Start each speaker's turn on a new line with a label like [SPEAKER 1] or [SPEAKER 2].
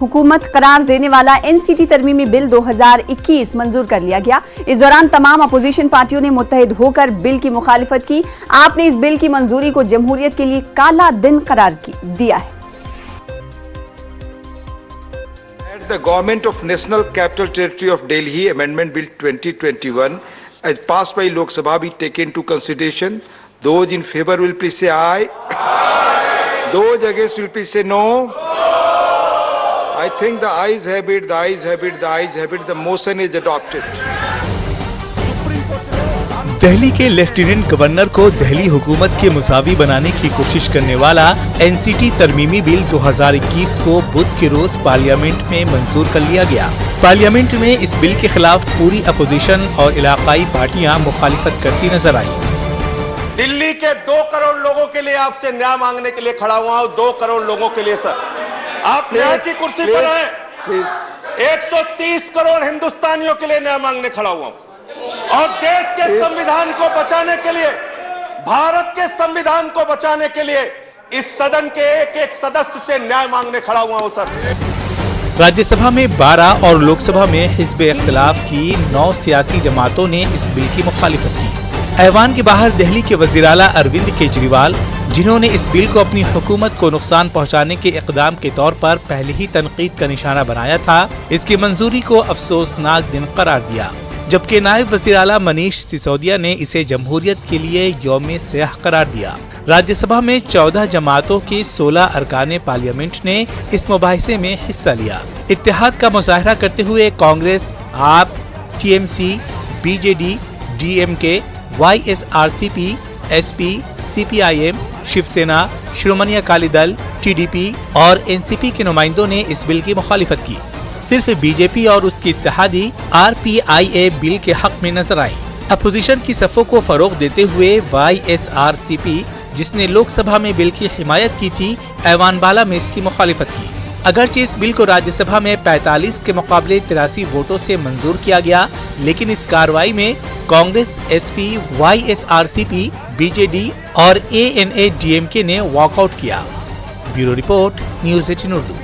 [SPEAKER 1] حکومت قرار دینے والا NCT ترمیمی بل 2021 منظور کر لیا گیا۔ اس دوران تمام اپوزیشن پارٹیوں نے متحد ہو کر بل کی مخالفت کی۔ آپ نے اس بل کی منظوری کو جمہوریت کے لیے کالا دن قرار دیا ہے۔
[SPEAKER 2] The Government of National Capital Territory of Delhi Amendment Bill 2021 as passed by Lok Sabha be taken into consideration. Those in favor will please say aye. Aye. Those against will please say no. I think the ayes have it, the ayes have it, the ayes have it. The motion is adopted.
[SPEAKER 3] Delhi کے lieutenant governor کو دہلی حکومت کے مساوی بنانے کی کوشش کرنے والا NCT ترمیمی بل 2021 کو بدھ کے روز پارلیمنٹ میں منظور کر لیا گیا۔ پارلیمنٹ میں اس بل کے خلاف پوری اپوزیشن اور علاقائی پارٹیاں مخالفت کرتی نظر آئیں۔
[SPEAKER 4] دلی کے 2 کروڑ لوگوں کے لیے آپ سے نیام مانگنے کے لیے کھڑا ہوا ہوں، 2 کروڑ لوگوں کے لیے سر۔ آپ نیام کی کرسی پر ہیں، 130 کروڑ ہندوستانیوں کے لیے نیام مانگنے کھڑا ہوا ہوں، اور دیش کے سمویدھان کو بچانے کے لیے، بھارت کے سمویدھان کو بچانے کے لیے اس صدن کے ایک ایک سدسیہ سے نیام مانگنے کھڑا ہوا ہوں سر۔
[SPEAKER 3] راجیہ سبھا میں 12 اور لوک سبھا میں حزب اختلاف کی 9 سیاسی جماعتوں نے اس بل کی مخالفت کی۔ ایوان کے باہر دہلی کے وزیر اعلیٰ اروند کیجریوال، جنہوں نے اس بل کو اپنی حکومت کو نقصان پہنچانے کے اقدام کے طور پر پہلے ہی تنقید کا نشانہ بنایا تھا، اس کی منظوری کو افسوسناک دن قرار دیا، جبکہ نائب وزیر اعلیٰ منیش سسودیا نے اسے جمہوریت کے لیے یوم سیاہ قرار دیا۔ راجیہ سبھا میں 14 جماعتوں کے 16 ارکان پارلیمنٹ نے اس مباحثے میں حصہ لیا۔ اتحاد کا مظاہرہ کرتے ہوئے کانگریس، آپ، TMC، BJD، DMK، YSRCP، SP، CPIM، Shiv Sena, شرومنی اکالی دل، TDP اور NCP کے نمائندوں نے اس بل کی مخالفت کی۔ صرف BJP اور اس کی اتحادی RPIA بل کے حق میں نظر آئی۔ اپوزیشن کی صفوں کو فروغ دیتے ہوئے YSRCP، جس نے لوک سبھا میں بل کی حمایت کی تھی، ایوان بالا میں اس کی مخالفت کی۔ اگرچہ اس بل کو راجیہ سبھا میں 45 کے مقابلے 83 ووٹوں سے منظور کیا گیا، لیکن اس کارروائی میں کانگریس، SP، YSRCP، BJD اور ANA DMK نے واک آؤٹ کیا۔ Bureau report, news 18 Urdu.